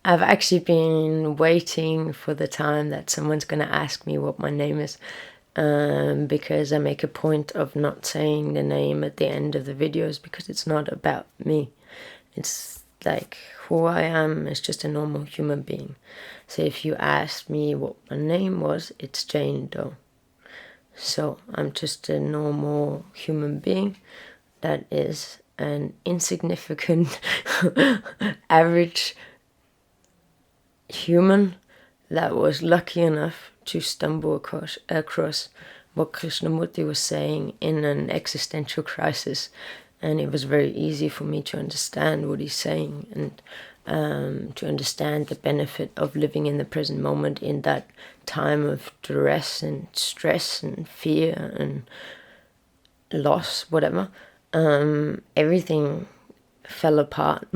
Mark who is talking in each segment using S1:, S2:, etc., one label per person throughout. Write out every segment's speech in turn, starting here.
S1: I've actually been waiting for the time that someone's going to ask me what my name is, because I make a point of not saying the name at the end of the videos, because it's not about me. It's like who I am is just a normal human being. So if you asked me what my name was, it's Jane Doe. So I'm just a normal human being that is an insignificant average human that was lucky enough to stumble across what Krishnamurti was saying in an existential crisis, and it was very easy for me to understand what he's saying, and to understand the benefit of living in the present moment in that time of duress and stress and fear and loss, whatever. Everything fell apart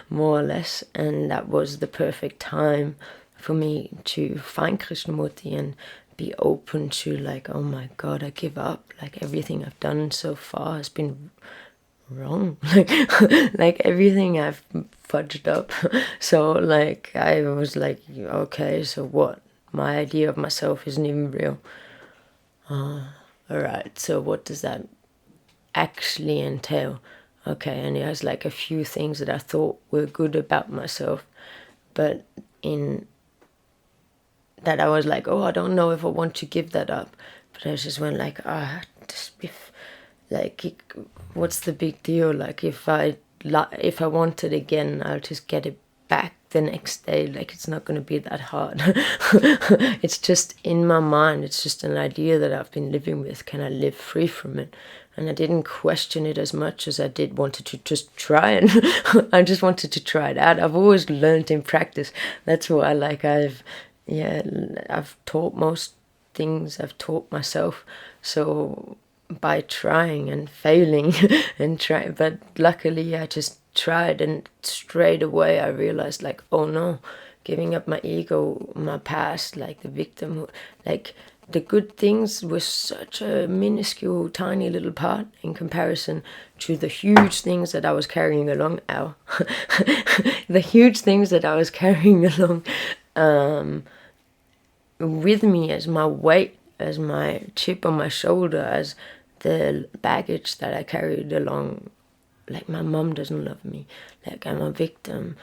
S1: more or less, and that was the perfect time for me to find Krishnamurti and be open to, like, oh my god, I give up, like everything I've done so far has been wrong, like everything I've fudged up. So like I was like, okay, so what, my idea of myself isn't even real. All right, so what does that actually entail? Okay, and it has like a few things that I thought were good about myself, but in that I was like, oh, I don't know if I want to give that up. But I just went like, what's the big deal? Like if I want it again, I'll just get it back the next day. Like it's not going to be that hard. It's just in my mind. It's just an idea that I've been living with. Can I live free from it? And I didn't question it as much as I did wanted to just try it. I just wanted to try it out. I've always learned in practice. That's why I've taught most things I've taught myself. So by trying and failing and trying, but luckily I just tried, and straight away I realized, like, oh no, giving up my ego, my past, like the victim, like the good things was such a minuscule, tiny little part in comparison to the huge things that I was carrying along. The huge things that I was carrying along with me as my weight, as my chip on my shoulder, as the baggage that I carried along. Like my mom doesn't love me, like I'm a victim,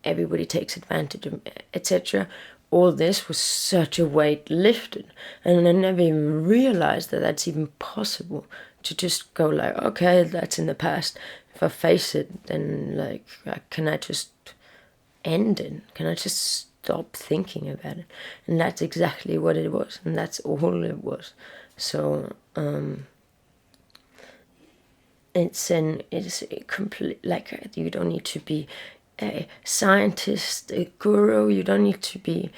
S1: everybody takes advantage of me, etc. All this was such a weight lifted, and I never even realized that that's even possible, to just go like, okay, that's in the past. If I face it, then like, can I just end it? Can I just stop thinking about it? And that's exactly what it was, and that's all it was. So it's a complete, like, you don't need to be a scientist, a guru. You don't need to be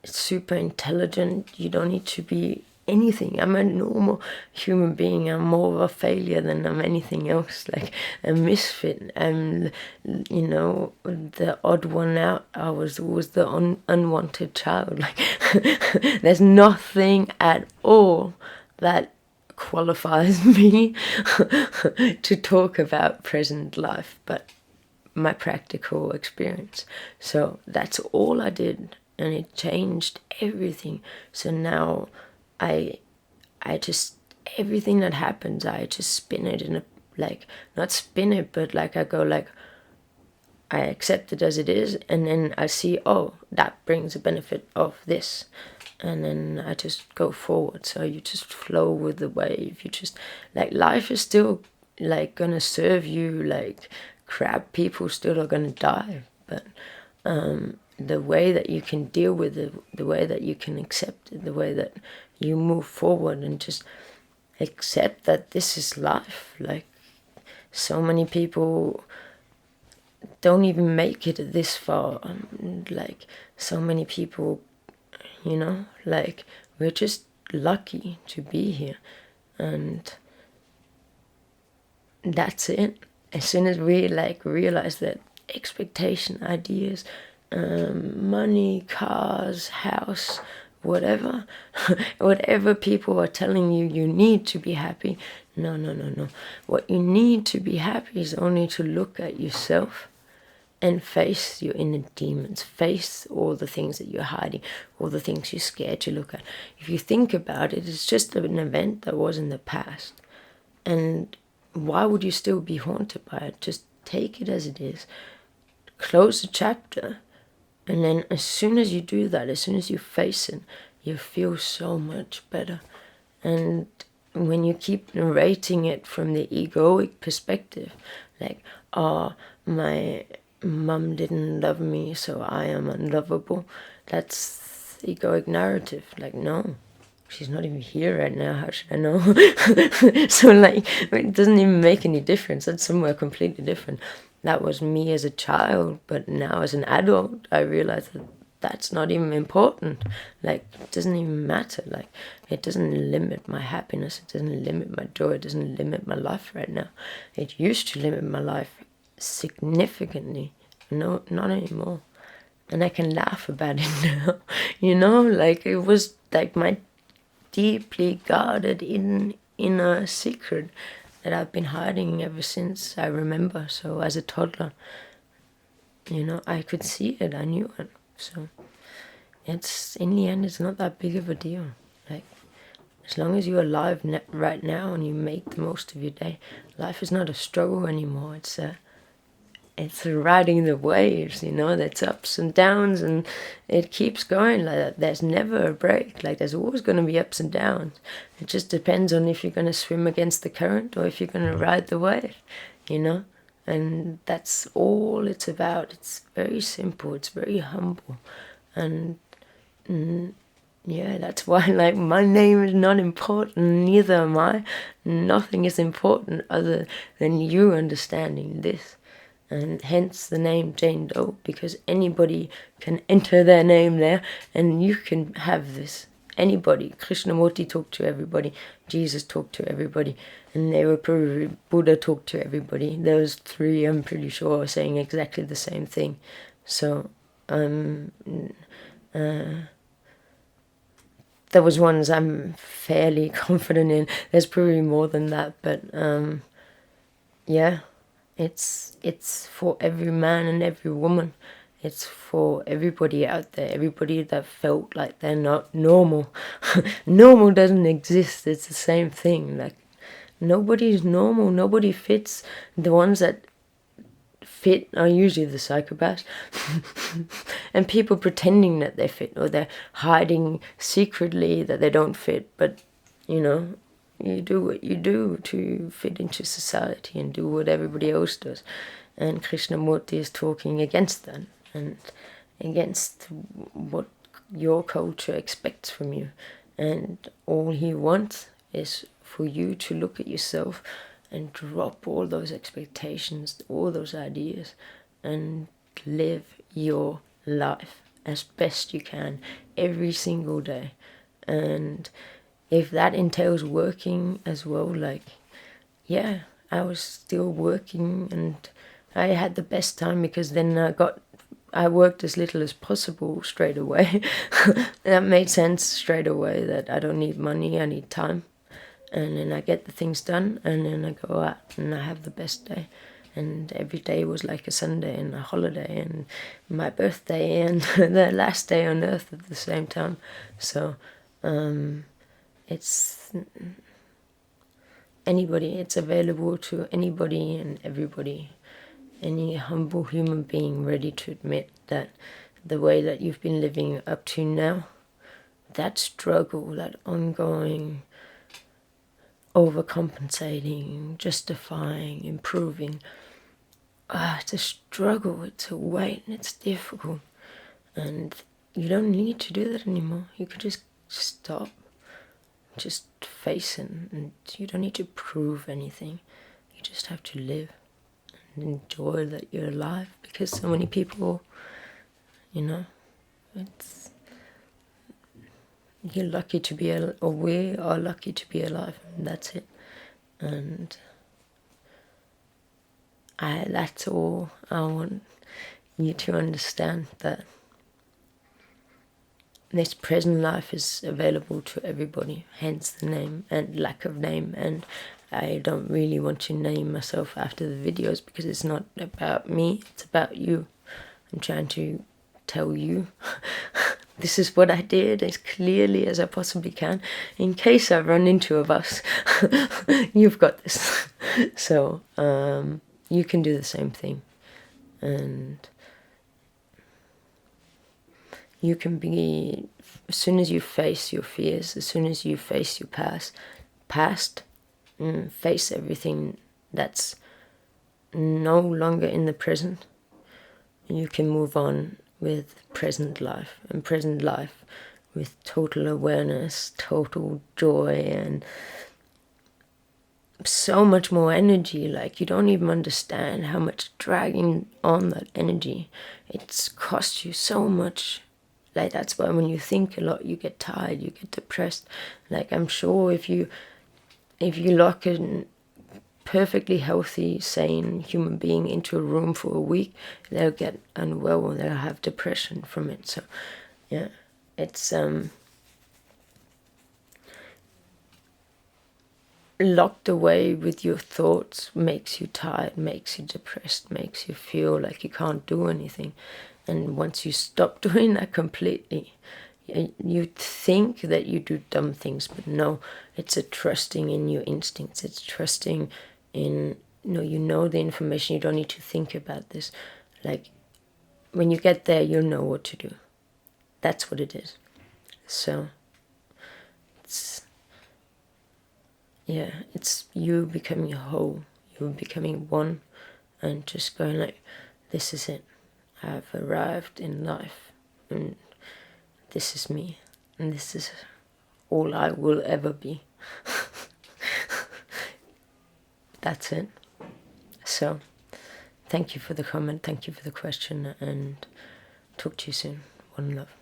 S1: super intelligent. You don't need to be anything. I'm a normal human being. I'm more of a failure than I'm anything else, like a misfit. And the odd one out. I was always the unwanted child. Like there's nothing at all that qualifies me to talk about present life, but my practical experience. So that's all I did, and it changed everything. So now I just, everything that happens, I just spin it in a, like, not spin it, but like I go like, I accept it as it is, and then I see, oh, that brings a benefit of this, and then I just go forward. So you just flow with the wave. You just, like, life is still like gonna serve you like crap. People still are gonna die, but the way that you can deal with it, the way that you can accept it, the way that you move forward and just accept that this is life. Like, so many people don't even make it this far. Like, so many people, like, we're just lucky to be here, and that's it. As soon as we like realize that expectation, ideas, money, cars, house, whatever, whatever people are telling you, you need to be happy. No. What you need to be happy is only to look at yourself and face your inner demons, face all the things that you're hiding, all the things you're scared to look at. If you think about it, it's just an event that was in the past. And why would you still be haunted by it? Just take it as it is. Close the chapter. And then as soon as you do that, as soon as you face it, you feel so much better. And when you keep narrating it from the egoic perspective, like, oh, my mum didn't love me, so I am unlovable, that's egoic narrative. Like, no, she's not even here right now, how should I know? So like, it doesn't even make any difference. That's somewhere completely different. That was me as a child, but now as an adult, I realize that that's not even important. Like, it doesn't even matter. Like, it doesn't limit my happiness, it doesn't limit my joy, it doesn't limit my life right now. It used to limit my life significantly. No, not anymore. And I can laugh about it now. You know, like, it was like my deeply guarded inner secret that I've been hiding ever since I remember. So as a toddler, you know, I could see it, I knew it. So it's, in the end, it's not that big of a deal. Like, as long as you're alive right now and you make the most of your day, life is not a struggle anymore. It's riding the waves, you know, that's ups and downs, and it keeps going like that. There's never a break. Like, there's always going to be ups and downs. It just depends on if you're going to swim against the current or if you're going to ride the wave, you know. And that's all it's about. It's very simple. It's very humble. And yeah, that's why, like, my name is not important, neither am I. Nothing is important other than you understanding this. And hence the name Jane Doe, because anybody can enter their name there and you can have this. Anybody. Krishnamurti talked to everybody, Jesus talked to everybody, and they were probably, Buddha talked to everybody. Those three, I'm pretty sure, are saying exactly the same thing. So there was ones I'm fairly confident in. There's probably more than that, but yeah. It's for every man and every woman. It's for everybody out there, everybody that felt like they're not normal. Normal doesn't exist. It's the same thing. Like, nobody's normal. Nobody fits. The ones that fit are usually the psychopaths. And people pretending that they fit, or they're hiding secretly that they don't fit. But, you know, you do what you do to fit into society and do what everybody else does. And Krishnamurti is talking against that and against what your culture expects from you. And all he wants is for you to look at yourself and drop all those expectations, all those ideas, and live your life as best you can every single day. And if that entails working as well, like, yeah, I was still working and I had the best time, because then I worked as little as possible straight away. That made sense straight away, that I don't need money, I need time. And then I get the things done, and then I go out and I have the best day. And every day was like a Sunday and a holiday and my birthday and the last day on earth at the same time. So it's anybody, it's available to anybody and everybody. Any humble human being ready to admit that the way that you've been living up to now, that struggle, that ongoing overcompensating, justifying, improving, it's a struggle, it's a weight, and it's difficult. And you don't need to do that anymore. You could just stop, just face it, and you don't need to prove anything. You just have to live and enjoy that you're alive, because so many people, you know, you're lucky to be, or we are lucky to be alive, and that's it. And that's all I want you to understand, that this present life is available to everybody, hence the name and lack of name. And I don't really want to name myself after the videos, because it's not about me, it's about you. I'm trying to tell you this is what I did as clearly as I possibly can. In case I run into a bus, you've got this. So you can do the same thing. And you can be, as soon as you face your fears, as soon as you face your past, face everything that's no longer in the present, you can move on with present life, and present life with total awareness, total joy, and so much more energy. Like, you don't even understand how much dragging on that energy, it's cost you so much. Like, that's why when you think a lot, you get tired, you get depressed. Like, I'm sure if you lock a perfectly healthy, sane human being into a room for a week, they'll get unwell and they'll have depression from it. So yeah, it's locked away with your thoughts makes you tired, makes you depressed, makes you feel like you can't do anything. And once you stop doing that completely, you think that you do dumb things, but no, it's a trusting in your instincts. It's trusting in, you know the information. You don't need to think about this. Like, when you get there, you'll know what to do. That's what it is. So it's you becoming whole. You're becoming one, and just going like, this is it. I've arrived in life, and this is me, and this is all I will ever be. That's it. So, thank you for the comment, thank you for the question, and talk to you soon. One love.